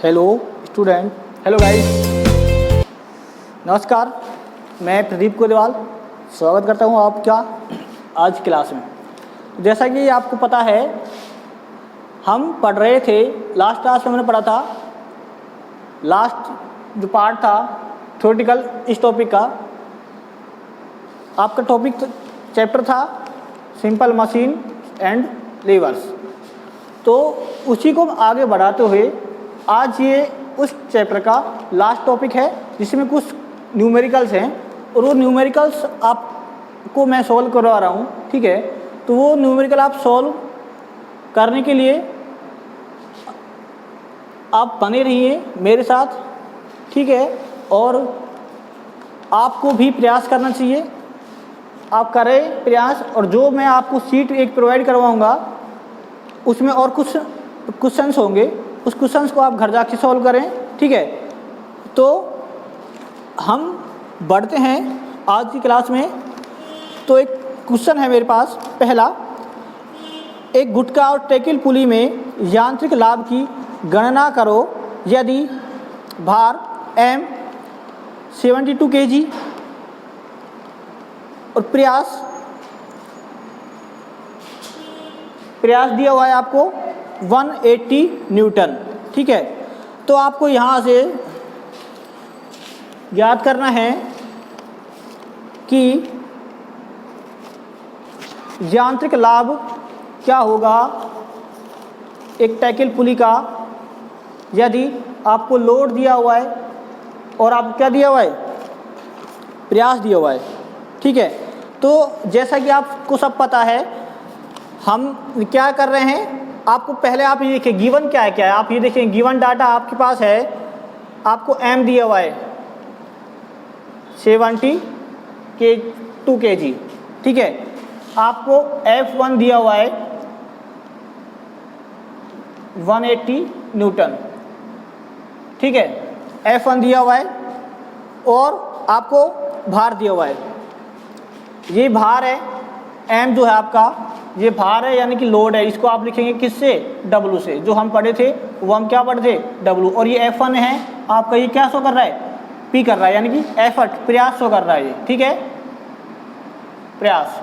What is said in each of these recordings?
Hello student, hello guys, नमस्कार। मैं प्रदीप कोतवाल स्वागत करता हूं आपका आज की क्लास में। जैसा कि आपको पता है, हम पढ़ रहे थे, लास्ट क्लास में हमने पढ़ा था, लास्ट जो पार्ट था थ्योरेटिकल इस टॉपिक का, आपका टॉपिक चैप्टर था सिंपल मशीन एंड लीवर्स। तो उसी को आगे बढ़ाते हुए आज ये उस चैप्टर का लास्ट टॉपिक है जिसमें कुछ न्यूमेरिकल्स हैं और वो न्यूमेरिकल्स आपको मैं सॉल्व करवा रहा हूँ, ठीक है। तो वो न्यूमेरिकल आप सॉल्व करने के लिए आप बने रहिए मेरे साथ, ठीक है। और आपको भी प्रयास करना चाहिए, आप करें प्रयास। और जो मैं आपको सीट एक प्रोवाइड करवाऊँगा उसमें और कुछ क्वेश्चंस होंगे, उस क्वेश्चंस को आप घर जाके सॉल्व करें, ठीक है। तो हम बढ़ते हैं आज की क्लास में। तो एक क्वेश्चन है मेरे पास पहला, एक गुटका और ट्रैकिल पुली में यांत्रिक लाभ की गणना करो यदि भार m 72 kg और प्रयास दिया हुआ है आपको 180 न्यूटन, ठीक है। तो आपको यहाँ से याद करना है कि यांत्रिक लाभ क्या होगा एक टैकल पुली का यदि आपको लोड दिया हुआ है और आपको क्या दिया हुआ है, प्रयास दिया हुआ है, ठीक है। तो जैसा कि आपको सब पता है, हम क्या कर रहे हैं, आपको पहले आप ये देखिए गिवन क्या है आप ये देखिए गिवन डाटा आपके पास है, आपको m दिया हुआ है 72 kg, ठीक है। आपको F1 दिया हुआ है 180 न्यूटन, ठीक है। F1 दिया हुआ है और आपको भार दिया हुआ है, ये भार है, m जो है आपका ये भार है यानी कि लोड है। इसको आप लिखेंगे किससे, W से, जो हम पढ़े थे वो हम क्या पढ़े थे, W। और ये F1 है आपका, ये क्या शो कर रहा है, P कर रहा है, यानी कि एफर्ट, प्रयास शो कर रहा है ये, ठीक है, प्रयास।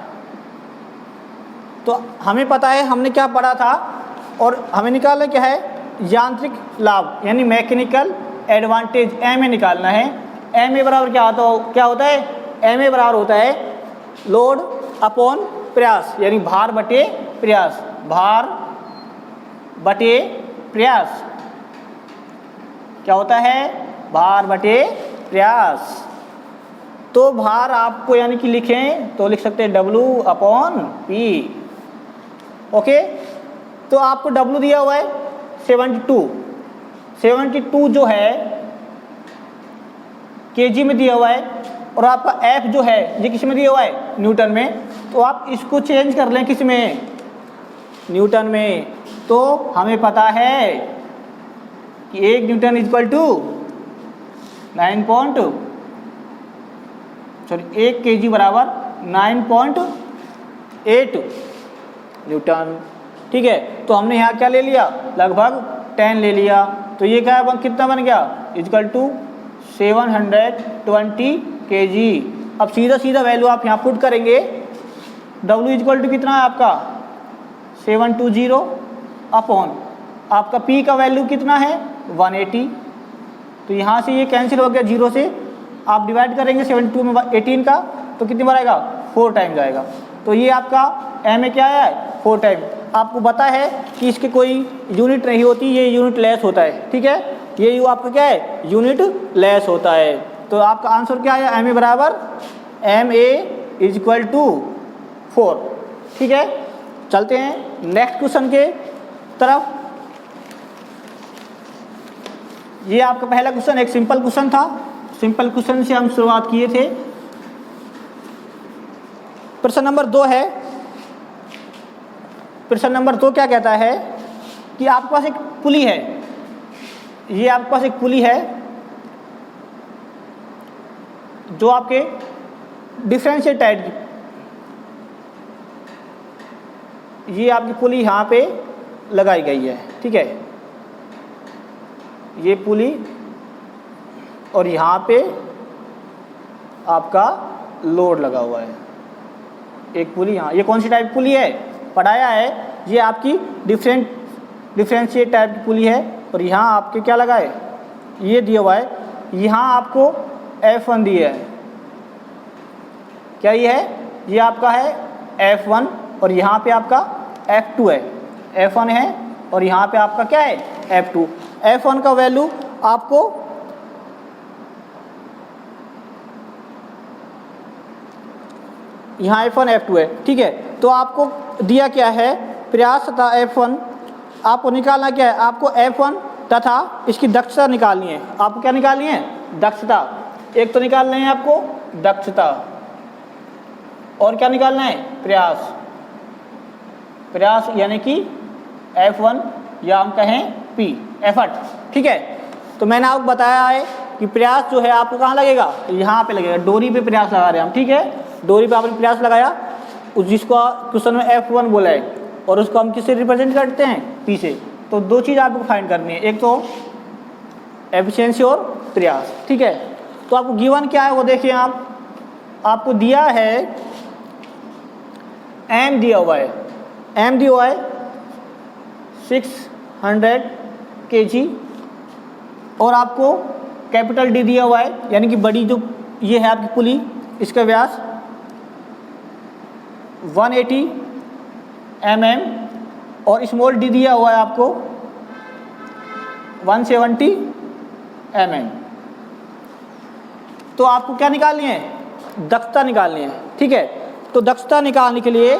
तो हमें पता है हमने क्या पढ़ा था और हमें निकालना क्या है, यांत्रिक लाभ यानी मैकेनिकल एडवांटेज M ए निकालना है। M ए बराबर क्या होता है, M ए बराबर होता है लोड अपॉन प्रयास, यानी भार बटे प्रयास, भार बटे प्रयास क्या होता है, भार बटे प्रयास। तो भार आपको यानी कि लिखें तो लिख सकते हैं W अपॉन P, ओके। तो आपको W दिया हुआ है 72 जो है kg में दिया हुआ है और आपका F जो है ये किस में दिया हुआ है, न्यूटन में। तो आप इसको चेंज कर लें किस में, न्यूटन में। तो हमें पता है कि 1 न्यूटन इक्वल टू 1 kg बराबर 9.8 न्यूटन, ठीक है। तो हमने यहाँ क्या ले लिया, लगभग 10 ले लिया। तो ये क्या कितना बन गया, इक्वल टू 720 kg। अब सीधा वैल्यू आप यहाँ पुट करेंगे, W इक्वल टू कितना है आपका 720 अपॉन आपका P का वैल्यू कितना है 180। तो यहाँ से ये कैंसिल हो गया, 0 से आप डिवाइड करेंगे 72 में 18 का, तो कितनी बार आएगा, 4 टाइम जाएगा। तो ये आपका M ए क्या है, 4 टाइम। आपको पता है कि इसके कोई यूनिट नहीं होती, ये यूनिट लेस होता है, ठीक है। ये यू आपका क्या है, यूनिट लेस होता है। तो आपका आंसर क्या है, M ए बराबर M A is equal to 4, ठीक है। चलते हैं नेक्स्ट क्वेश्चन के तरफ। ये आपका पहला क्वेश्चन एक सिंपल क्वेश्चन था, सिंपल क्वेश्चन से हम शुरुआत किए थे। प्रश्न नंबर 2 है। प्रश्न नंबर 2 क्या कहता है कि आपके पास एक पुली है, ये आपके पास एक पुली है जो आपके डिफरेंशियल टाइप की, ये आपकी पुली यहाँ पे लगाई गई है, ठीक है। ये पुली और यहाँ पे आपका लोड लगा हुआ है, एक पुली यहाँ। ये कौन सी टाइप की पुली है, पढ़ाया है, ये आपकी डिफरेंशिएट टाइप की पुली है। और यहाँ आपके क्या लगा है, ये दिया हुआ है, यहाँ आपको F1 दिया है, क्या ये है, ये आपका है F1 और यहाँ पे आपका F2 है, F1 है और यहाँ पे आपका क्या है F2। F1 का वैल्यू आपको यहाँ F1 F2 है, ठीक है। तो आपको दिया क्या है, प्रयास तथा F1 आपको निकालना क्या है, आपको F1 तथा इसकी दक्षता निकालनी है। आपको क्या निकालनी है, दक्षता। एक तो निकालना है आपको दक्षता और क्या निकालना है, प्रयास। प्रयास यानी कि F1 या हम कहें P, एफर्ट, ठीक है। तो मैंने आपको बताया है कि प्रयास जो है आपको कहाँ लगेगा, यहाँ पे लगेगा, डोरी पे प्रयास लगा रहे हैं हम, ठीक है। डोरी पे आपने प्रयास लगाया, जिसको क्वेश्चन में F1 बोला है और उसको हम किससे रिप्रेजेंट करते हैं, P से। तो दो चीज़ आपको फाइंड करनी है, एक तो एफिशिएंसी और प्रयास, ठीक है। तो आपको गिवन क्या है वो देखिए, आपको दिया है M दिया हुआ है, M दिया हुआ है 600 kg और आपको कैपिटल D दिया हुआ है, यानी कि बड़ी जो ये है आपकी पुली, इसका व्यास 180 mm और स्मॉल d दिया हुआ है आपको 170 mm। तो आपको क्या निकालनी है, दक्षता निकालनी है, ठीक है। तो दक्षता निकालने के लिए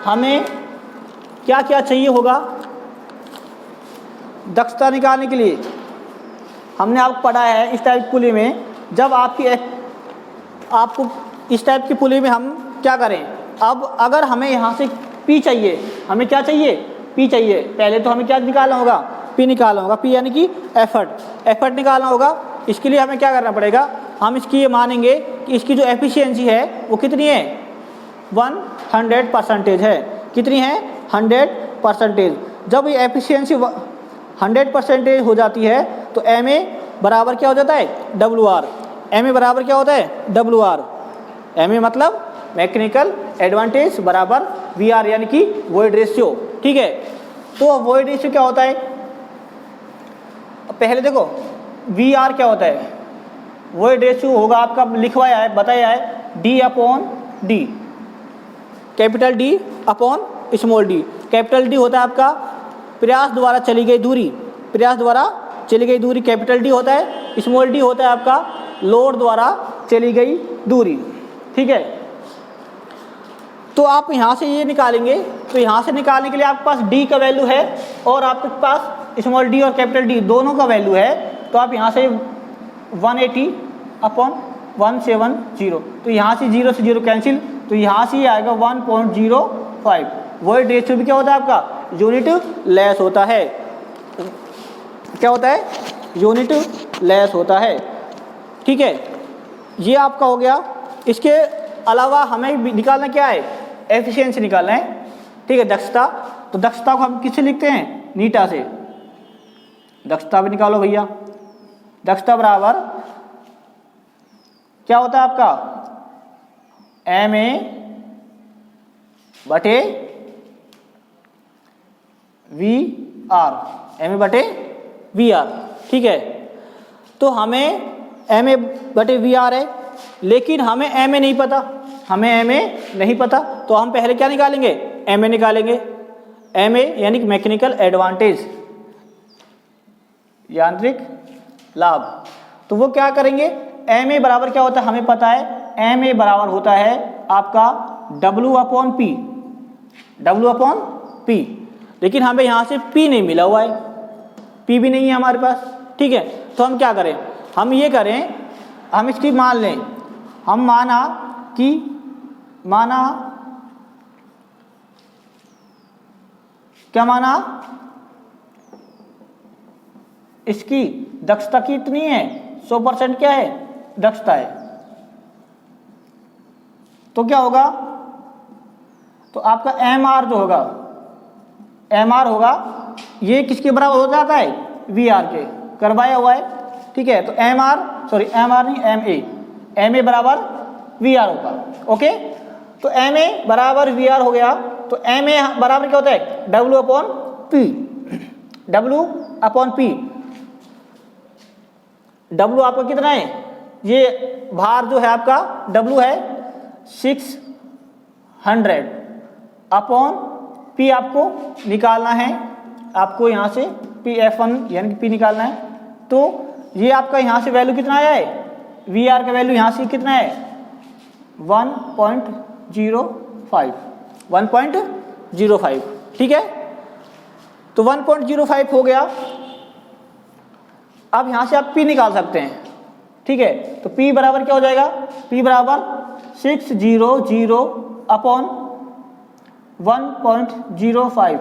हमें क्या क्या चाहिए होगा, दक्षता निकालने के लिए हमने आपको पढ़ा है इस टाइप की पुली में, जब आपको इस टाइप की पुली में हम क्या करें, अब अगर हमें यहाँ से P चाहिए, हमें क्या चाहिए, P चाहिए, पहले तो हमें क्या निकालना होगा, P निकालना होगा, P यानी कि एफर्ट निकालना होगा। इसके लिए हमें क्या करना पड़ेगा, हम इसकी ये मानेंगे कि इसकी जो एफिशिएंसी है वो कितनी है, 100% है। कितनी है, 100%। जब ये एफिशिएंसी 100% हो जाती है तो MA बराबर क्या हो जाता है, WR। MA बराबर क्या होता है, WR। MA मतलब मैकेनिकल एडवांटेज बराबर VR यानी कि वॉइड रेशियो, ठीक है। तो वॉइड रेशियो क्या होता है, पहले देखो VR क्या होता है, वॉइड रेशियो होगा आपका, लिखवाया है, बताया है D/D, capital D upon small d। Capital D होता है आपका प्रयास द्वारा चली गई दूरी, प्रयास द्वारा चली गई दूरी कैपिटल D होता है, स्मॉल d होता है आपका लोड द्वारा चली गई दूरी, ठीक है। तो आप यहाँ से ये निकालेंगे, तो यहाँ से निकालने के लिए आपके पास D का वैल्यू है और आपके पास स्मॉल d और कैपिटल D दोनों का वैल्यू है। तो आप यहाँ से 180/170, तो यहाँ से 0 से 0 कैंसिल, तो यहाँ से ये आएगा 1.05। वॉइड रेशियो भी क्या होता है आपका, यूनिट लेस होता है, क्या होता है, यूनिट लेस होता है, ठीक है। ये आपका हो गया। इसके अलावा हमें निकालना क्या है, एफिशिएंसी निकालना है, ठीक है, दक्षता। तो दक्षता को हम किससे लिखते हैं, नीटा से। दक्षता भी निकालो भैया। दक्षता बराबर क्या होता है आपका, MA बटे VR, MA बटे VR, ठीक है। तो हमें MA बटे VR है, लेकिन हमें MA नहीं पता, हमें MA नहीं पता, तो हम पहले क्या निकालेंगे, MA निकालेंगे। MA यानी कि मैकेनिकल एडवांटेज, यांत्रिक लाभ। तो वो क्या करेंगे, MA बराबर क्या होता है हमें पता है, MA बराबर होता है आपका W/P, W/P। लेकिन हमें यहाँ से P नहीं मिला हुआ है, P भी नहीं है हमारे पास, ठीक है। तो हम क्या करें, हम ये करें, हम इसकी मान लें, हम माना इसकी दक्षता कितनी है, 100% क्या है, दक्षता है। तो क्या होगा, तो आपका MR जो होगा, MR होगा, ये किसके बराबर हो जाता है, VR के। करवाया हुआ है, ठीक है। तो एम आर नहीं, एम ए बराबर वी आर होगा, ओके। तो एम ए बराबर वी आर हो गया। तो एम ए बराबर क्या होता है, W upon P. W upon P, W आपका कितना है, ये भार जो है आपका डब्ल्यू है 600 अपॉन पी आपको निकालना है, आपको यहाँ से पी F1 यानी कि पी निकालना है। तो ये आपका यहाँ से वैल्यू कितना आया है, वी आर का वैल्यू यहाँ से कितना है 1.05, ठीक है। तो 1.05 हो गया। अब यहाँ से आप P निकाल सकते हैं, ठीक है। तो P बराबर क्या हो जाएगा, P बराबर 600 अपॉन 1.05।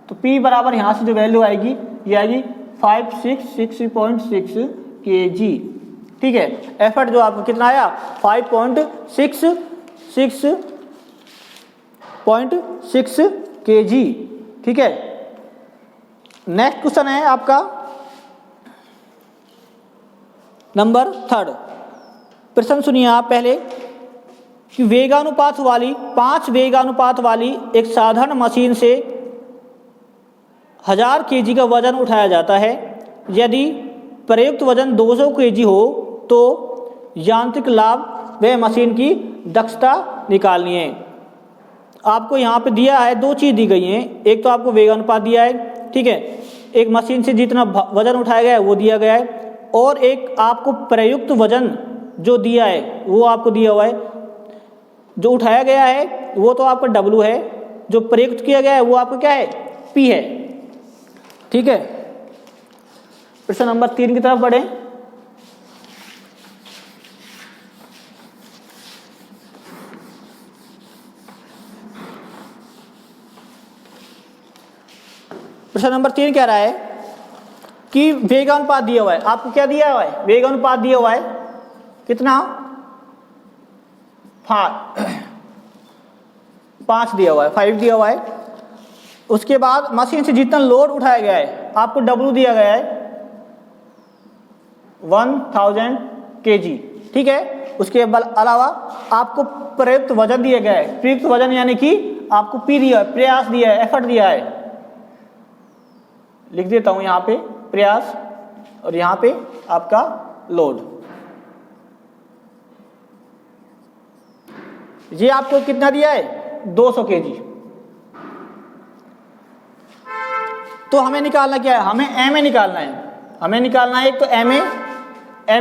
तो P बराबर यहाँ से जो वैल्यू आएगी ये आएगी 566.6 kg, ठीक है। एफर्ट जो आपको कितना आया 5.6 kg, ठीक है। नेक्स्ट क्वेश्चन है आपका नंबर 3। प्रश्न सुनिए आप पहले कि वेगानुपात वाली 5 वेगानुपात वाली एक साधारण मशीन से 1000 kg का वजन उठाया जाता है। यदि प्रयुक्त वजन 200 kg हो तो यांत्रिक लाभ व मशीन की दक्षता निकालनी है। आपको यहाँ पे दिया है, दो चीज़ दी गई हैं। एक तो आपको वेगानुपात दिया है, ठीक है, एक मशीन से जितना वजन उठाया गया है वो दिया गया है, और एक आपको प्रयुक्त वजन जो दिया है वो आपको दिया हुआ है। जो उठाया गया है वो तो आपका W है, जो प्रयुक्त किया गया है वो आपका क्या है, P है, ठीक है। प्रश्न नंबर 3 की तरफ बढ़े। प्रश्न नंबर 3 कह रहा है कि वेगानुपात दिया हुआ है। आपको क्या दिया हुआ है, वेगानुपात दिया हुआ है कितना 5 दिया हुआ है, 5 दिया हुआ है। उसके बाद मशीन से जितना लोड उठाया गया है आपको W दिया गया है 1000 kg, ठीक है। उसके अलावा आपको प्रयुक्त वजन दिया गया है। प्रयुक्त वजन यानी कि आपको P दिया है, प्रयास दिया है, एफर्ट दिया है। लिख देता हूं यहाँ पे प्रयास और यहाँ पे आपका लोड। ये आपको कितना दिया है 200 kg। तो हमें निकालना क्या है, हमें एम ए निकालना है। हमें निकालना है एक तो एम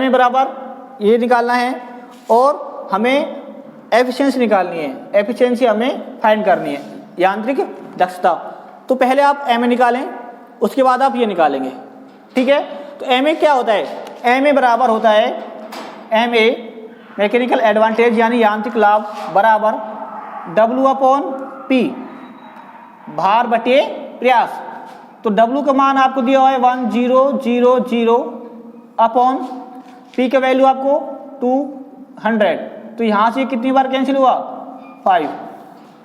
ए बराबर ये निकालना है, और हमें एफिशिएंसी निकालनी है। एफिशिएंसी हमें फाइंड करनी है, यांत्रिक दक्षता। तो पहले आप एम ए निकालें, उसके बाद आप ये निकालेंगे, ठीक है। तो एम ए क्या होता है, एम ए बराबर होता है एम ए मैकेनिकल एडवांटेज यानी यांत्रिक लाभ बराबर W अपॉन P, भार बटे प्रयास। तो W का मान आपको दिया हुआ है 1000 अपॉन P का वैल्यू आपको 200। तो यहाँ से कितनी बार कैंसिल हुआ 5।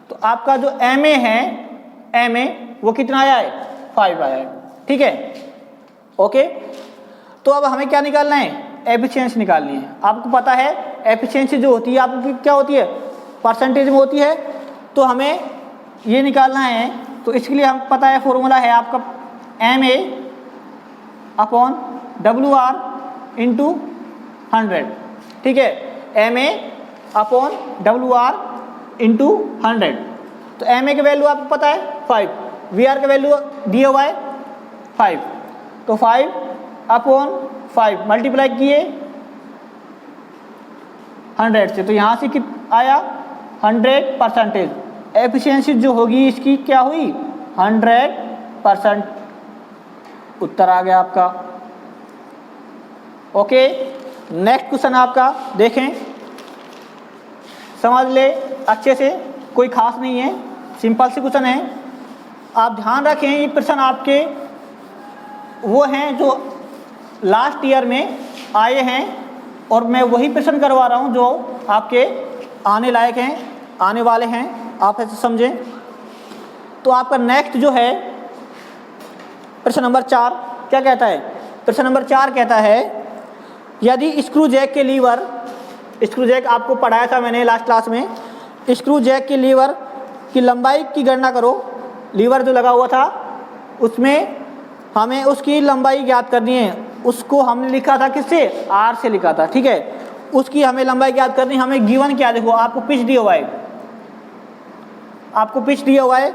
तो आपका जो एम ए है, एम ए वो कितना आया है 5 आया है, ठीक है, ओके। तो अब हमें क्या निकालना है, एफिशिएंसी निकालनी है। आपको पता है एफिशिएंसी जो होती है आपकी क्या होती है, परसेंटेज में होती है। तो हमें ये निकालना है, तो इसके लिए हम पता है फॉर्मूला है आपका M A upon W R into 100, ठीक है। M A upon W R into 100। तो एम ए का वैल्यू आपको पता है 5, वी आर का वैल्यू दिया हुआ है 5। तो 5 अपॉन 5 मल्टीप्लाई किए 100 से, तो यहाँ से कितना आया 100%। एफिशिएंसी जो होगी इसकी क्या हुई 100%। उत्तर आ गया आपका, ओके। नेक्स्ट क्वेश्चन आपका देखें, समझ ले अच्छे से, कोई खास नहीं है, सिंपल सी क्वेश्चन है। आप ध्यान रखें ये प्रश्न आपके वो हैं जो लास्ट ईयर में आए हैं, और मैं वही प्रश्न करवा रहा हूं जो आपके आने लायक हैं, आने वाले हैं, आप ऐसे समझें। तो आपका नेक्स्ट जो है प्रश्न नंबर 4 क्या कहता है, प्रश्न नंबर 4 कहता है यदि स्क्रू जैक के लीवर, स्क्रू जैक आपको पढ़ाया था मैंने लास्ट क्लास में, स्क्रू जैक के लीवर की लंबाई की गणना करो। लीवर जो लगा हुआ था उसमें हमें उसकी लंबाई ज्ञात करनी है। उसको हमने लिखा था किससे, आर से लिखा था, ठीक है। उसकी हमें लंबाई ज्ञात करनी, हमें गिवन क्या, देखो आपको पिच दिया हुआ है, आपको पिच दिया हुआ है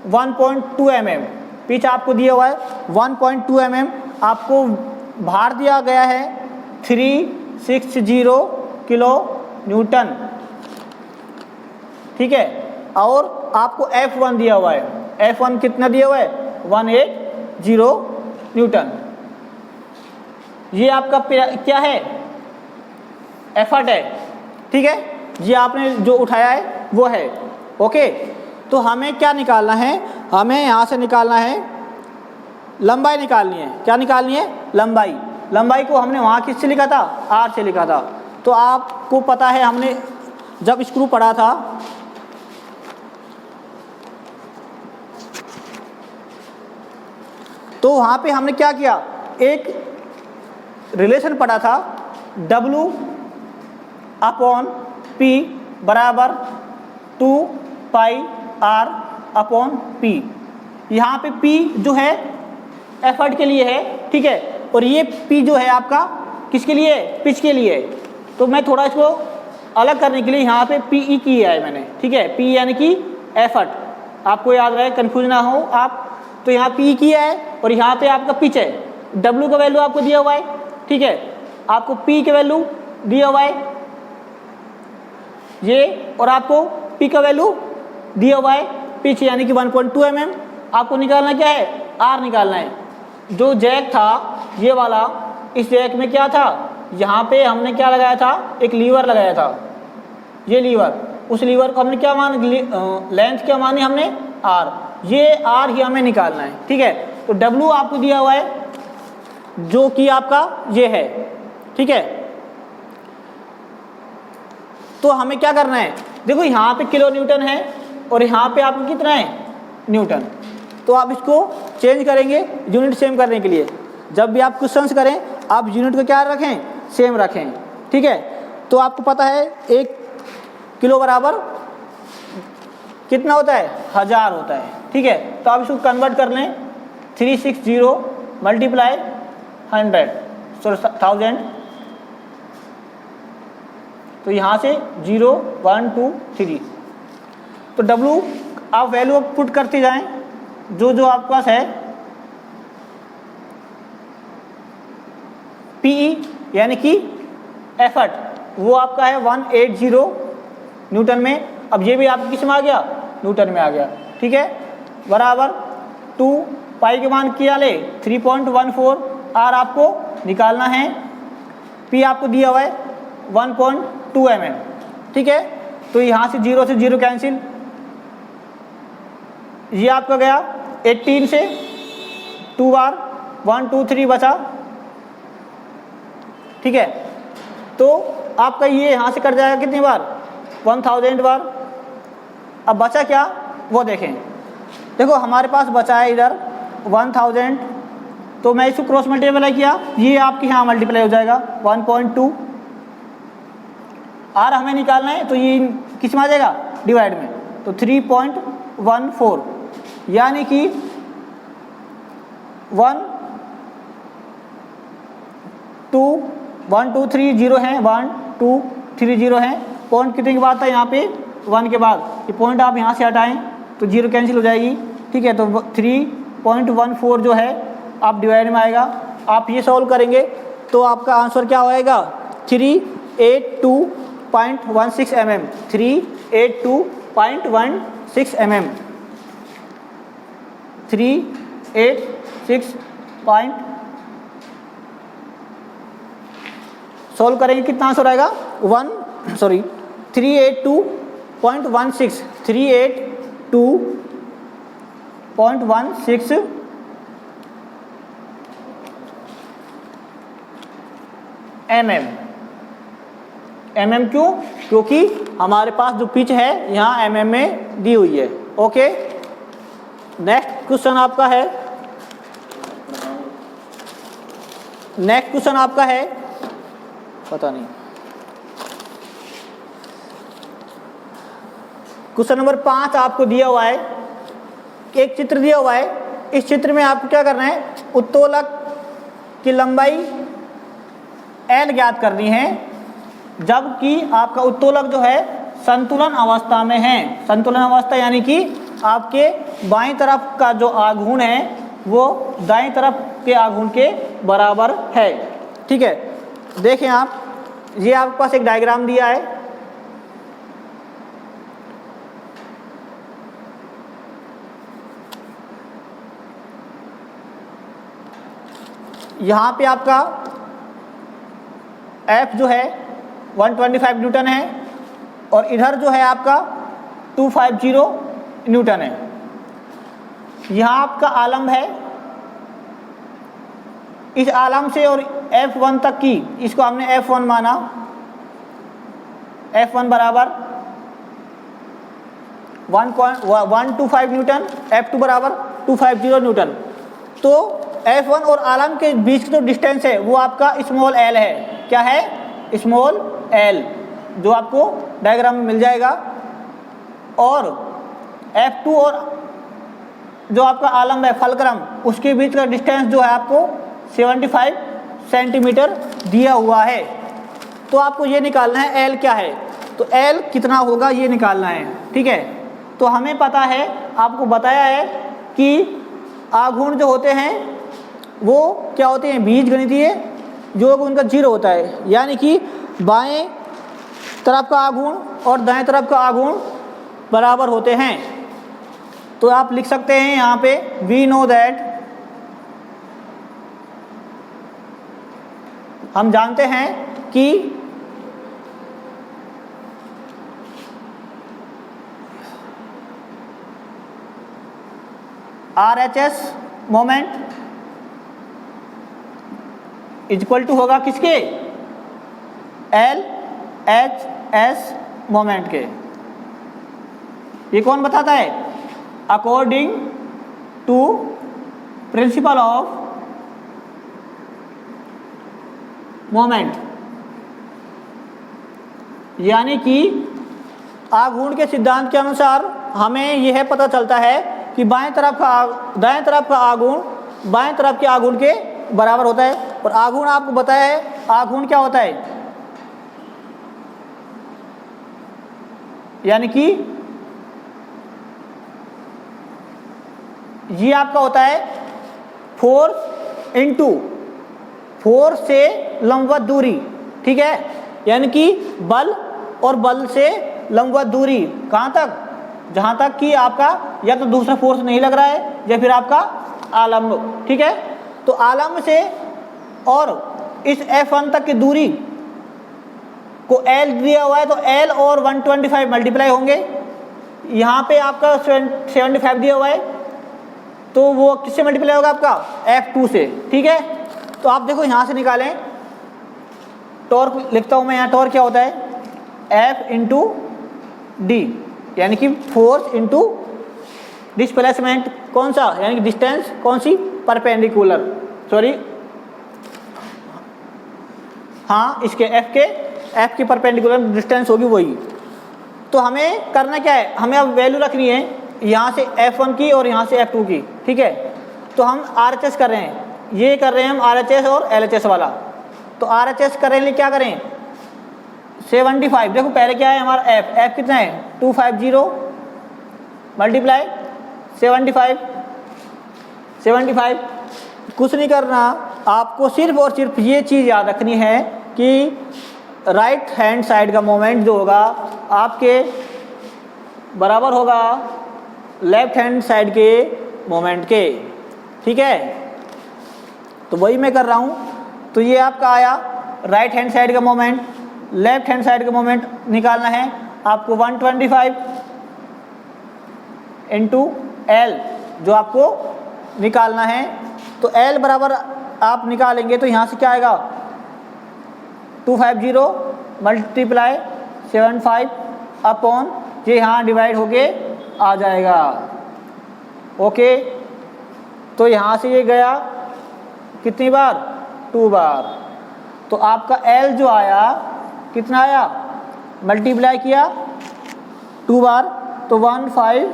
1.2 mm, पिच आपको दिया हुआ है 1.2 mm, आपको भार दिया गया है 360 किलो न्यूटन, ठीक है। और आपको F1 दिया हुआ है, F1 कितना दिया हुआ है 180 न्यूटन। ये आपका क्या है, एफर्ट है, ठीक है। ये आपने जो उठाया है वो है, ओके। तो हमें क्या निकालना है, हमें यहाँ से निकालना है लंबाई निकालनी है। क्या निकालनी है, लंबाई। लंबाई को हमने वहाँ किससे लिखा था, आर से लिखा था। तो आपको पता है हमने जब स्क्रू पढ़ा था तो वहाँ पे हमने क्या किया, एक रिलेशन पढ़ा था W/P बराबर 2πr/P। यहाँ पे P जो है एफर्ट के लिए है, ठीक है। और ये P जो है आपका किसके लिए, पिच के लिए। तो मैं थोड़ा इसको अलग करने के लिए यहाँ पे PE किया है मैंने, ठीक है। P यानी कि एफर्ट, आपको याद रहे, कंफ्यूज ना हो आप। तो यहाँ P किया है और यहाँ पे आपका पिच है। W का वैल्यू आपको दिया हुआ है, ठीक है। आपको P का वैल्यू दिया हुआ है ये, और आपको P का वैल्यू दिया हुआ है पिच यानी कि 1.2 mm। आपको निकालना क्या है, R निकालना है। जो जैक था ये वाला, इस जैक में क्या था, यहाँ पे हमने क्या लगाया था, एक लीवर लगाया था, ये लीवर। उस लीवर को हमने क्या मान, लेंथ क्या मानी हमने, R। ये R ही हमें निकालना है, ठीक है। तो W आपको दिया हुआ है जो कि आपका ये है, ठीक है। तो हमें क्या करना है, देखो यहाँ पे किलो न्यूटन है और यहाँ पे आपको कितना है, न्यूटन। तो आप इसको चेंज करेंगे यूनिट सेम करने के लिए। जब भी आप क्वेश्चंस करें आप यूनिट को क्या रखें, सेम रखें, ठीक है। तो आपको पता है 1 किलो बराबर कितना होता है, 1000 होता है, ठीक है। तो आप इसको कन्वर्ट कर लें, 360 मल्टीप्लाई 1000, तो यहाँ से 0 1 2 3। तो W आप वैल्यू पुट करते जाएं जो जो आपके पास है। PE यानी कि एफर्ट, वो आपका है 180 न्यूटन में। अब ये भी आपके किस में आ गया, न्यूटन में आ गया, ठीक है। बराबर 2 पाई के मान किया ले 3.14। R आपको निकालना है, P आपको दिया हुआ है 1.2 mm, ठीक है। तो यहाँ से 0 कैंसिल, ये आपका गया 18 से 2 बार 1 2 3 बचा, ठीक है। तो आपका ये यहाँ से कट जाएगा कितनी बार, 1000 बार। अब बचा क्या वो देखें, देखो हमारे पास बचा है इधर 1000, तो मैं इसको क्रॉस मल्टीप्लाई किया, ये आपके यहाँ मल्टीप्लाई हो जाएगा 1.2। R हमें निकालना है तो ये किस में आ जाएगा, डिवाइड में, तो 3.14 यानी कि 1 2 1 2 3 0 है, 1 2 3 0 है। पॉइंट कितने के बाद था, यहाँ पे 1 के बाद, ये पॉइंट आप यहाँ से हटाएं तो 0 कैंसिल हो जाएगी, ठीक है। तो 3.14 जो है आप डिवाइड में आएगा। आप ये सॉल्व करेंगे तो आपका आंसर क्या होएगा, 382.16 mm, 382.16 mm, 386 पॉइंट। सॉल्व करेंगे कितना आंसर आएगा, 382.16, 382.16 mm क्यों, क्योंकि हमारे पास जो पिच है यहाँ mm में दी हुई है, ओके। नेक्स्ट क्वेश्चन आपका है नेक्स्ट क्वेश्चन आपका है, पता नहीं, क्वेश्चन नंबर 5 आपको दिया हुआ है, एक चित्र दिया हुआ है। इस चित्र में आपको क्या करना है, उत्तोलक की लंबाई L ज्ञात करनी है, जबकि आपका उत्तोलक जो है संतुलन अवस्था में है। संतुलन अवस्था यानी कि आपके बाईं तरफ का जो आघूर्ण है वो दाईं तरफ के आघूर्ण के बराबर है। ठीक है, देखें आप, ये आपके पास एक डायग्राम दिया है। यहाँ पे आपका F जो है 125 न्यूटन है और इधर जो है आपका 250 न्यूटन है। यहाँ आपका आलम है, इस आलम से और F1 तक की, इसको हमने F1 माना, F1 बराबर 125 न्यूटन, F2 बराबर 250 न्यूटन। तो F1 और आलम के बीच की जो डिस्टेंस है वो आपका स्मॉल l है। क्या है? स्मॉल l, जो आपको डायग्राम में मिल जाएगा। और F2 और जो आपका आलम है फलक्रम, उसके बीच का डिस्टेंस जो है आपको 75 सेंटीमीटर दिया हुआ है। तो आपको ये निकालना है L क्या है, तो L कितना होगा ये निकालना है। ठीक है, तो हमें पता है, आपको बताया है कि आघूर्ण जो होते हैं वो क्या होते हैं, बीजगणितीय योग उनका 0 होता है, यानी कि बाएं तरफ का आघूर्ण और दाएं तरफ का आघूर्ण बराबर होते हैं। तो आप लिख सकते हैं यहाँ पे, वी नो दैट, हम जानते हैं कि RHS मोमेंट इक्वल टू होगा किसके, LHS मोमेंट के। ये कौन बताता है? According to principle of moment, यानी कि आघूर्ण के सिद्धांत के अनुसार हमें यह पता चलता है कि दाएं तरफ का आघूर्ण बाएं तरफ के आघूर्ण के बराबर होता है। और आघूर्ण आपको बताया है, आघूर्ण क्या होता है, यानी कि ये आपका होता है फोर्स इनटू फोर्स से लंबवत दूरी। ठीक है, यानी कि बल और बल से लंबवत दूरी कहाँ तक, जहाँ तक कि आपका या तो दूसरा फोर्स नहीं लग रहा है या फिर आपका आलम्ब। ठीक है, तो आलम्ब से और इस F1 तक की दूरी को L दिया हुआ है, तो L और 125 मल्टीप्लाई होंगे। यहाँ पे आपका 75 दिया हुआ है, तो वो किससे मल्टीप्लाई होगा आपका, F2 से। ठीक है, तो आप देखो यहाँ से निकालें, टॉर्क लिखता हूँ मैं यहाँ, टॉर्क क्या होता है, F इंटू डी, यानी कि फोर्स इंटू डिस्प्लेसमेंट, कौन सा, यानी कि डिस्टेंस कौन सी, परपेंडिकुलर, सॉरी हाँ, इसके F की परपेंडिकुलर डिस्टेंस होगी वही। तो हमें करना क्या है, हमें अब वैल्यू रखनी है यहाँ से F1 की और यहाँ से F2 की। ठीक है, तो हम RHS कर रहे हैं, ये कर रहे हैं हम RHS और LHS वाला। तो RHS करने के लिए क्या करें, 75, देखो पहले क्या है हमारा F कितना है, 250 मल्टीप्लाई 75, कुछ नहीं करना, आपको सिर्फ और सिर्फ ये चीज़ याद रखनी है कि राइट हैंड साइड का मोमेंट जो होगा आपके बराबर होगा लेफ्ट हैंड साइड के मोमेंट के। ठीक है, तो वही मैं कर रहा हूँ। तो ये आपका आया राइट हैंड साइड का मोमेंट, लेफ्ट हैंड साइड का मोमेंट निकालना है आपको 125 इंटू L जो आपको निकालना है। तो L बराबर आप निकालेंगे तो यहाँ से क्या आएगा, 250 मल्टीप्लाई 75 अपॉन, ये यहाँ डिवाइड होके आ जाएगा। ओके, तो यहाँ से ये गया कितनी बार, 2 बार। तो आपका L जो आया कितना आया, मल्टीप्लाई किया 2 बार तो 150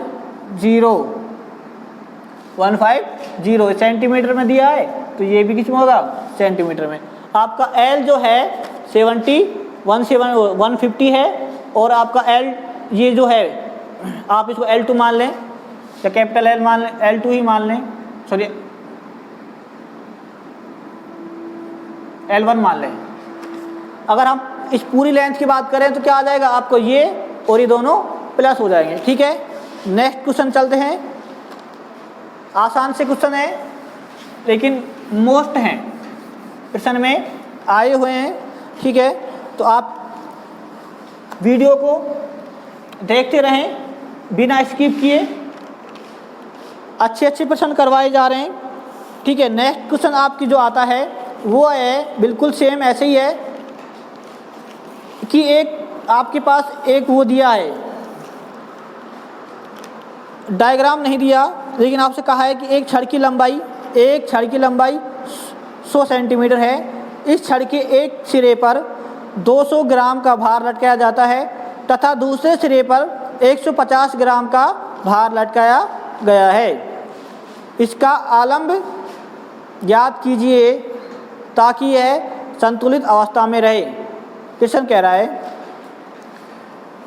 सेंटीमीटर में दिया है, तो ये भी किस में होगा, सेंटीमीटर में। आपका L जो है 150 है, और आपका L ये जो है आप इसको L2 मान लें या कैपिटल L मान लें, L2 ही मान लें, सॉरी L1 मान लें। अगर हम इस पूरी लेंथ की बात करें तो क्या आ जाएगा आपको, ये और ये दोनों प्लस हो जाएंगे। ठीक है, नेक्स्ट क्वेश्चन चलते हैं। आसान से क्वेश्चन है लेकिन मोस्ट हैं, क्वेश्चन में आए हुए हैं। ठीक है, तो आप वीडियो को देखते रहें बिना स्किप किए, अच्छे अच्छे प्रश्न करवाए जा रहे हैं। ठीक है, नेक्स्ट क्वेश्चन आपकी जो आता है वो है बिल्कुल सेम ऐसे ही है कि एक आपके पास एक वो दिया है, डायग्राम नहीं दिया लेकिन आपसे कहा है कि एक छड़ की लंबाई 100 सेंटीमीटर है। इस छड़ के एक सिरे पर 200 ग्राम का भार लटकाया जाता है तथा दूसरे सिरे पर 150 ग्राम का भार लटकाया गया है। इसका आलम्ब ज्ञात कीजिए ताकि यह संतुलित अवस्था में रहे। क्वेश्चन कह रहा है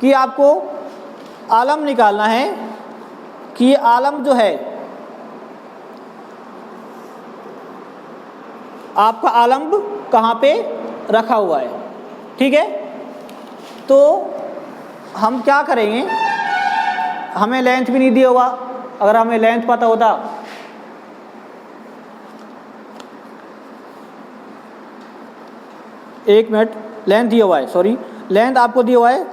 कि आपको आलम्ब निकालना है कि ये आलम्ब जो है, आपका आलम्ब कहाँ पे रखा हुआ है। ठीक है, तो हम क्या करेंगे, हमें लेंथ भी नहीं दिया हुआ, अगर हमें लेंथ पता होता एक मिनट, लेंथ दिया हुआ है, सॉरी लेंथ आपको दिया हुआ है,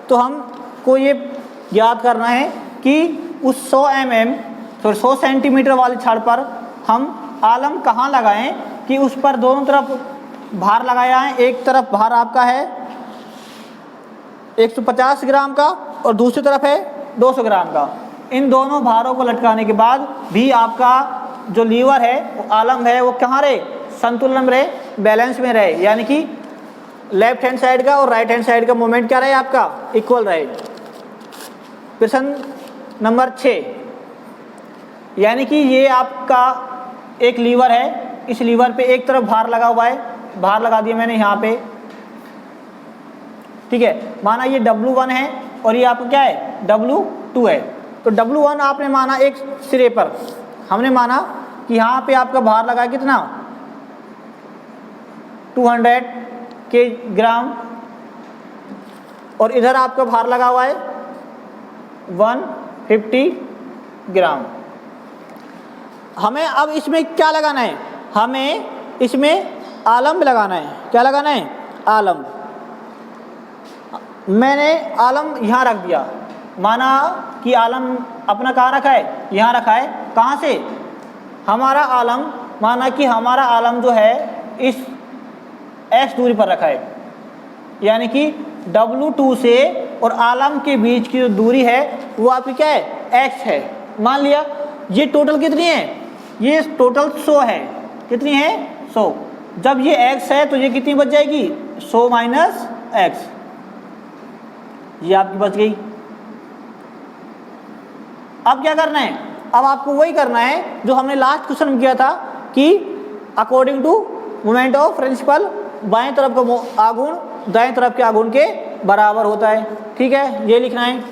तो हमको ये याद करना है कि उस 100 सेंटीमीटर वाले छड़ पर हम आलम कहाँ लगाएं कि उस पर दोनों तरफ भार लगाया है। एक तरफ भार आपका है 150 ग्राम का और दूसरी तरफ है 200 ग्राम का। इन दोनों भारों को लटकाने के बाद भी आपका जो लीवर है, वो आलम है, वो कहाँ रहे, संतुलन में रहे, बैलेंस में रहे, यानी कि लेफ्ट हैंड साइड का और राइट हैंड साइड का मोमेंट क्या रहे, आपका इक्वल रहे। प्रश्न नंबर 6, यानी कि ये आपका एक लीवर है, इस लीवर पे एक तरफ भार लगा हुआ है, भार लगा दिया मैंने यहाँ पे। ठीक है, माना ये W1 है और ये आपका क्या है, W2 है। तो W1 आपने माना एक सिरे पर, हमने माना कि यहाँ पे आपका भार लगा कितना 200 ग्राम, और इधर आपका भार लगा हुआ है 150 ग्राम। हमें अब इसमें क्या लगाना है, हमें इसमें आलम्ब लगाना है। क्या लगाना है, आलम्ब। मैंने आलम्ब यहाँ रख दिया, माना कि आलम्ब अपना कहाँ रखा है, यहाँ रखा है। कहाँ से, हमारा आलम्ब, माना कि हमारा आलम्ब जो है इस x दूरी पर रखा है, यानी कि W2 से और आलम्ब के बीच की जो दूरी है वो आपकी क्या है, x है। मान लिया ये टोटल कितनी है, ये टोटल 100 है। कितनी है, 100। जब ये x है तो ये कितनी बच जाएगी, 100 माइनस x, ये आपकी बच गई। अब क्या करना है, अब आपको वही करना है जो हमने लास्ट क्वेश्चन में किया था कि according to moment of principle बाएं तरफ का आघूर्ण दाएं तरफ के आघूर्ण के बराबर होता है। ठीक है, ये लिखना है।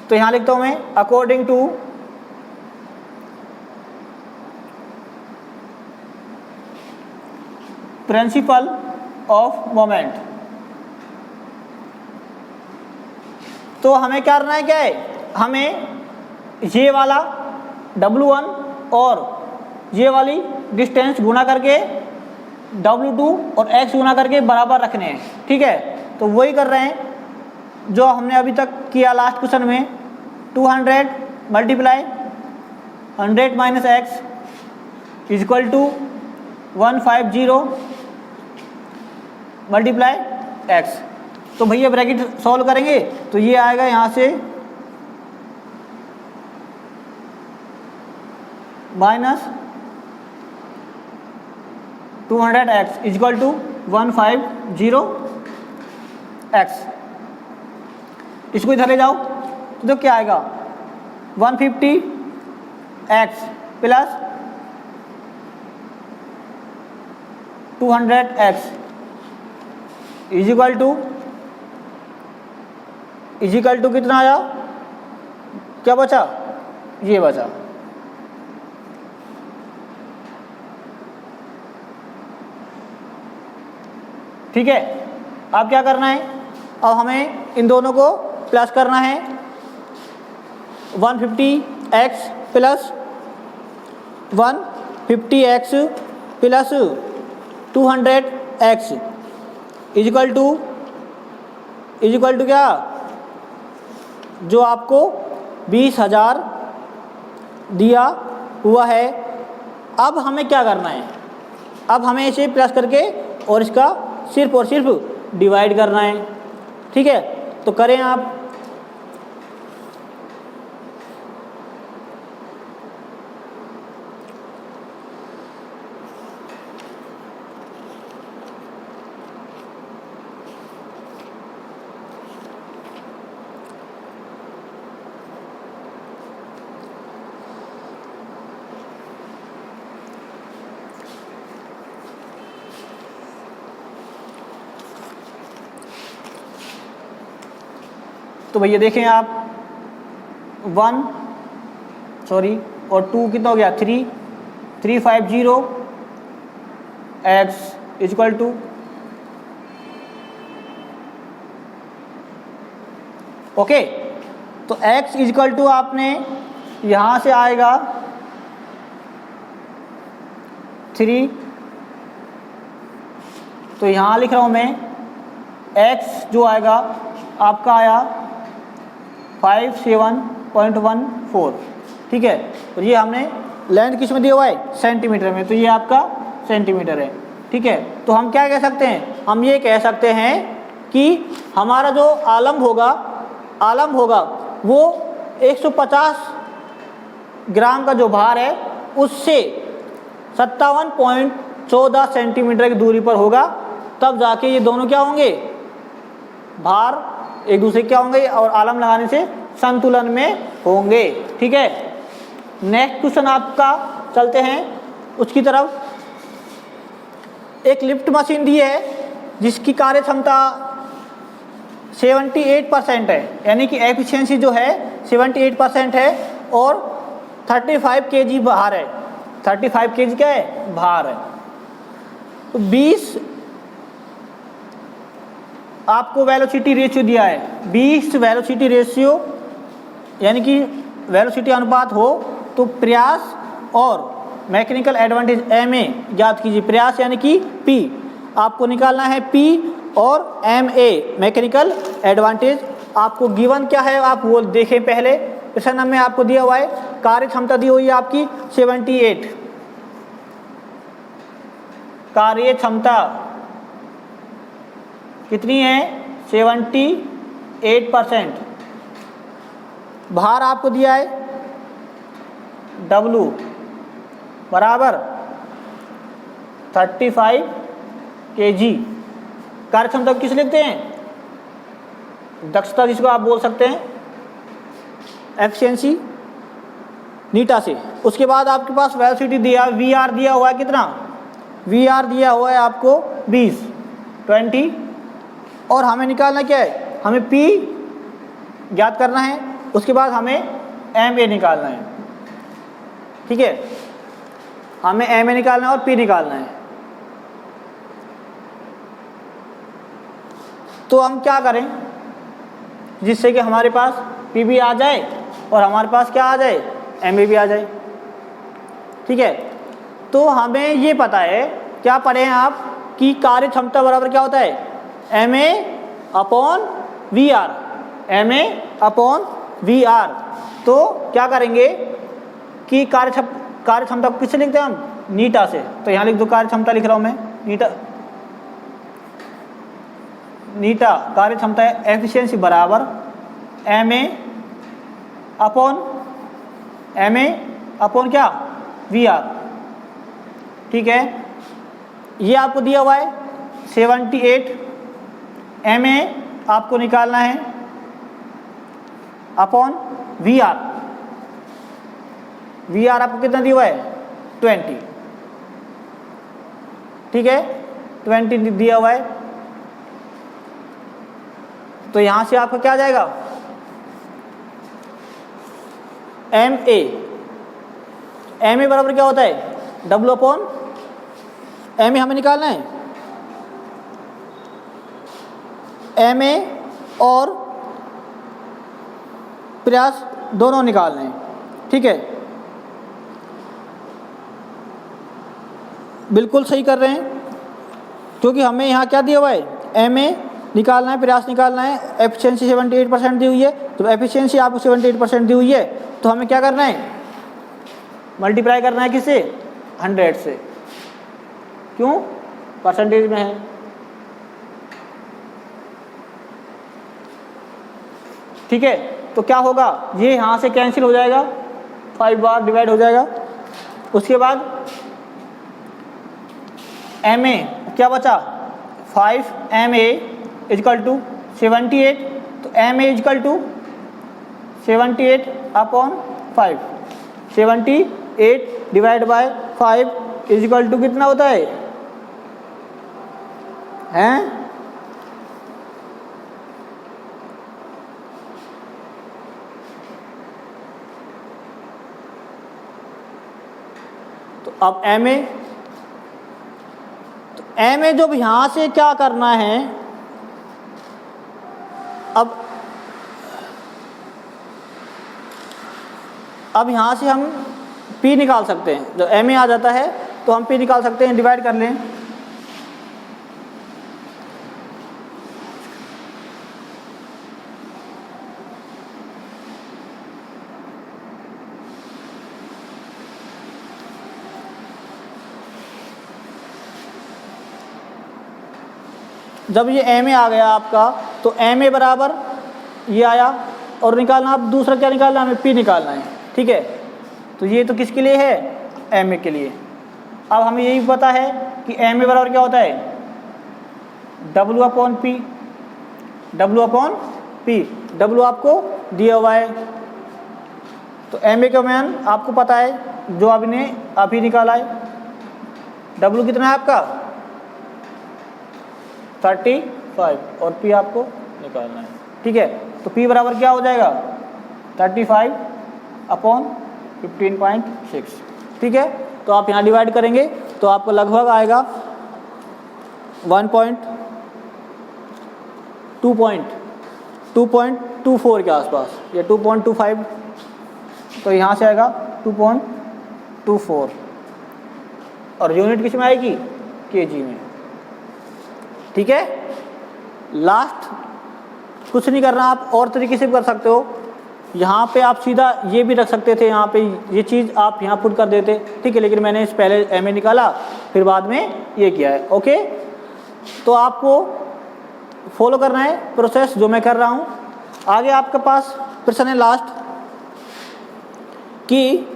तो यहाँ लिखता हूँ मैं, according to principle of moment. तो हमें क्या करना है, क्या है, हमें ये वाला W1 और ये वाली डिस्टेंस गुना करके W2 और x गुना करके बराबर रखने हैं। ठीक है, तो वही कर रहे हैं जो हमने अभी तक किया लास्ट क्वेश्चन में। 200 multiply 100 minus x equal to 150 multiply x। तो भैया ब्रैकेट सॉल्व करेंगे तो ये आएगा यहाँ से 200x इक्वल टू 150x। इसको इधर ले जाओ तो क्या आएगा 150x plus 200x equal to कितना आया, क्या बचा, ये बचा। ठीक है, अब क्या करना है, अब हमें इन दोनों को प्लस करना है। 150x plus 150x plus 200x equal to क्या, जो आपको 20,000 दिया हुआ है। अब हमें क्या करना है, अब हमें इसे प्लस करके और इसका सिर्फ और सिर्फ डिवाइड करना है। ठीक है, तो करें आप। तो भैया देखें आप 1 और 2 कितना हो गया 350x इक्वल टू ओके। तो x इक्वल टू आपने यहाँ से आएगा 3, तो यहाँ लिख रहा हूँ मैं x जो आएगा आपका आया 57.14। ठीक है, और ये हमने लेंथ किस में दिया हुआ है, सेंटीमीटर में, तो ये आपका सेंटीमीटर है। ठीक है, तो हम क्या कह सकते हैं, हम ये कह सकते हैं कि हमारा जो आलम होगा वो 150 ग्राम का जो भार है उससे 57.14 सेंटीमीटर की दूरी पर होगा, तब जाके ये दोनों क्या होंगे, भार एक दूसरे क्या होंगे और आलम लगाने से संतुलन में होंगे। ठीक है, नेक्स्ट क्वेश्चन आपका चलते हैं उसकी तरफ। एक लिफ्ट मशीन दी है जिसकी कार्य क्षमता 78% है, यानी कि एफिशिएंसी जो है 78% है और 35 kg भार है। 35 kg क्या है, भार है। तो 20 आपको वेलोसिटी रेशियो दिया है, 20 वेलोसिटी रेशियो यानी कि वेलोसिटी अनुपात हो तो प्रयास और मैकेनिकल एडवांटेज MA याद कीजिए। प्रयास यानी कि P आपको निकालना है, P और MA मैकेनिकल एडवांटेज आपको गिवन क्या है आप वो देखें पहले। प्रश्न में आपको दिया हुआ है कार्य क्षमता दी हुई है आपकी 78, कार्य क्षमता कितनी है 78%। भार आपको दिया है W बराबर 35 kg। कार्य क्षमता किस लिखते हैं, दक्षता जिसको आप बोल सकते हैं एफिशिएंसी नीटा से। उसके बाद आपके पास वेलोसिटी दिया VR दिया हुआ है, कितना VR दिया हुआ है आपको 20 और हमें निकालना क्या है, हमें P ज्ञात करना है, उसके बाद हमें MA निकालना है। ठीक है, हमें MA निकालना है और P निकालना है। तो हम क्या करें जिससे कि हमारे पास P भी आ जाए और हमारे पास क्या आ जाए, MA भी आ जाए। ठीक है, तो हमें ये पता है, क्या पढ़े हैं आप, कि कार्य क्षमता बराबर क्या होता है MA upon VR, MA upon VR। तो क्या करेंगे कि कार्य क्षमता को किससे लिखते हैं हम, नीटा से। तो यहाँ लिख दो, कार्य क्षमता लिख रहा हूँ मैं नीटा कार्य क्षमता है एफिशिएंसी बराबर MA अपॉन क्या VR। ठीक है, ये आपको दिया हुआ है 78 MA आपको निकालना है अपॉन VR। VR आपको कितना दिया हुआ है 20, ठीक है, 20 दिया हुआ है। तो यहां से आपका क्या आ जाएगा MA बराबर क्या होता है W अपॉन MA हमें निकालना है। MA और प्रयास दोनों निकालने हैं, ठीक है, बिल्कुल सही कर रहे हैं, क्योंकि हमें यहाँ क्या दिया हुआ है MA निकालना है, प्रयास निकालना है, एफिशिएंसी 78% दी हुई है। तो एफिशिएंसी आपको 78% दी हुई है, तो हमें क्या करना है मल्टीप्लाई करना है किससे 100 से, क्यों परसेंटेज में है, ठीक है। तो क्या होगा ये यहाँ से कैंसिल हो जाएगा, 5 बार डिवाइड हो जाएगा। उसके बाद MA क्या बचा 5 MA इजकल टू 78, तो MA equal to 78 upon 5, 78 divide by 5 equal to कितना होता है हैं तो अब MA जो यहाँ से क्या करना है, अब यहाँ से हम P निकाल सकते हैं। जब MA आ जाता है तो हम P निकाल सकते हैं, डिवाइड कर लें। जब ये MA आ गया आपका, तो MA बराबर ये आया, और निकालना अब दूसरा क्या निकालना है, हमें P निकालना है, ठीक है। तो ये तो किसके लिए है MA के लिए। अब हमें यही पता है कि MA बराबर क्या होता है W upon P, W upon P, W आपको दिया हुआ है। तो MA का मान आपको पता है जो आपने अभी निकाला है, W कितना है आपका 35, और P आपको निकालना है, ठीक है। तो P बराबर क्या हो जाएगा 35 अपॉन 15.6, ठीक है। तो आप यहाँ डिवाइड करेंगे तो आपको लगभग आएगा 2.24 के आसपास, या 2.25, तो यहाँ से आएगा 2.24, और यूनिट किस में आएगी kg में, ठीक है। लास्ट कुछ नहीं करना, आप और तरीके से भी कर सकते हो। यहाँ पे आप सीधा ये भी रख सकते थे, यहाँ पे ये चीज़ आप यहाँ पुट कर देते, ठीक है, लेकिन मैंने इस पहले MA निकाला फिर बाद में ये किया है, ओके। तो आपको फॉलो करना है प्रोसेस जो मैं कर रहा हूँ। आगे आपके पास प्रश्न है लास्ट कि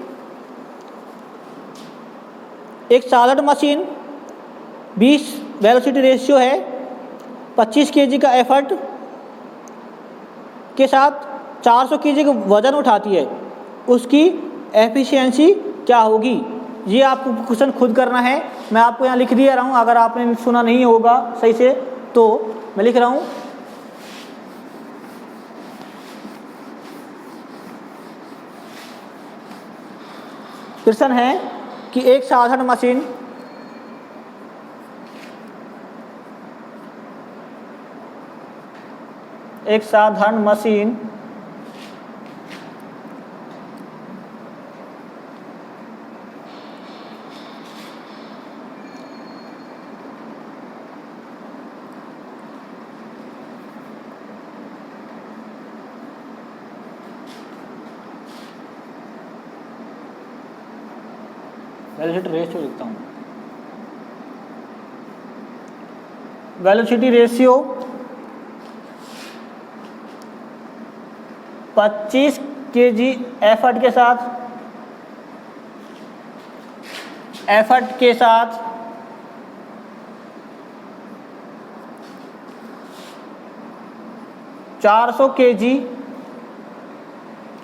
एक साधारण मशीन 20 वेलोसिटी रेशियो है, 25 kg का एफर्ट के साथ 400 kg का वजन उठाती है, उसकी एफिशिएंसी क्या होगी। ये आपको क्वेश्चन खुद करना है, मैं आपको यहाँ लिख दिया रहा हूँ, अगर आपने सुना नहीं होगा सही से तो मैं लिख रहा हूँ। प्रश्न है कि एक साधारण मशीन वेलोसिटी रेशियो लिखता हूँ, वेलोसिटी रेशियो 25 kg एफर्ट के साथ 400 kg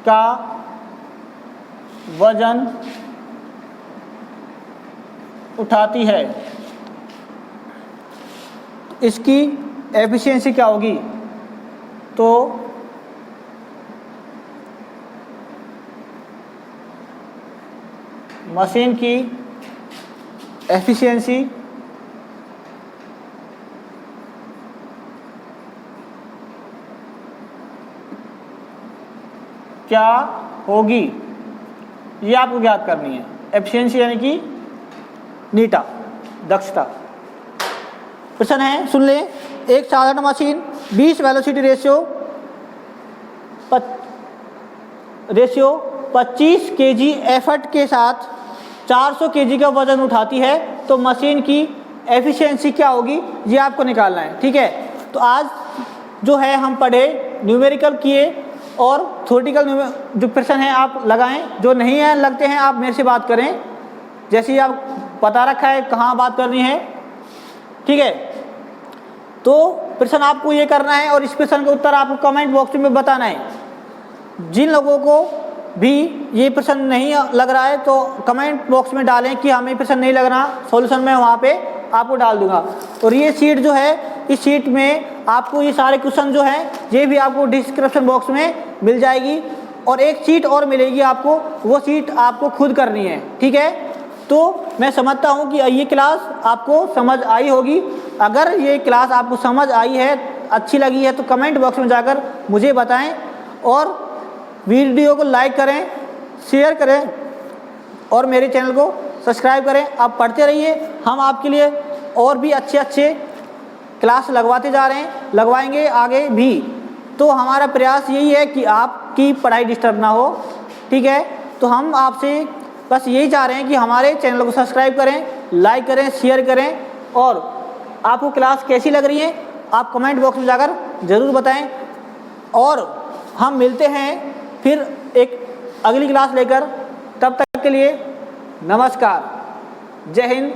का वजन उठाती है, इसकी एफिशिएंसी क्या होगी? तो मशीन की एफिशिएंसी क्या होगी, ये आपको ज्ञात करनी है। एफिशिएंसी यानी कि नीटा, दक्षता। प्रश्न है, सुन ले। एक साधारण machine 20 velocity ratio 25 kg effort के साथ 400 kg का वजन उठाती है, तो मशीन की एफिशिएंसी क्या होगी, ये आपको निकालना है। ठीक है, तो आज जो है हम पढ़े, न्यूमेरिकल किए और थ्योरेटिकल जो प्रश्न हैं आप लगाएं, जो नहीं है लगते हैं आप मेरे से बात करें, जैसे ही आप पता रखा है कहाँ बात करनी है। ठीक है, तो प्रश्न आपको ये करना है और इस प्रश्न का उत्तर आपको कमेंट बॉक्स में बताना है। जिन लोगों को भी ये प्रश्न नहीं लग रहा है तो कमेंट बॉक्स में डालें कि हमें प्रश्न नहीं लग रहा, सॉल्यूशन मैं वहाँ पे आपको डाल दूंगा। और ये शीट जो है, इस शीट में आपको ये सारे क्वेश्चन जो हैं ये भी आपको डिस्क्रिप्शन बॉक्स में मिल जाएगी, और एक शीट और मिलेगी आपको, वो शीट आपको खुद करनी है। ठीक है, तो मैं समझता हूँ कि ये क्लास आपको समझ आई होगी। अगर ये क्लास आपको समझ आई है, अच्छी लगी है, तो कमेंट बॉक्स में जाकर मुझे बताएं और वीडियो को लाइक करें, शेयर करें और मेरे चैनल को सब्सक्राइब करें। आप पढ़ते रहिए, हम आपके लिए और भी अच्छे क्लास लगवाते जा रहे हैं, लगवाएंगे आगे भी। तो हमारा प्रयास यही है कि आपकी पढ़ाई डिस्टर्ब ना हो। ठीक है, तो हम आपसे बस यही चाह रहे हैं कि हमारे चैनल को सब्सक्राइब करें, लाइक करें, शेयर करें, और आपको क्लास कैसी लग रही है आप कमेंट बॉक्स में जाकर ज़रूर बताएं। और हम मिलते हैं फिर एक अगली क्लास लेकर, तब तक के लिए नमस्कार, जय हिंद।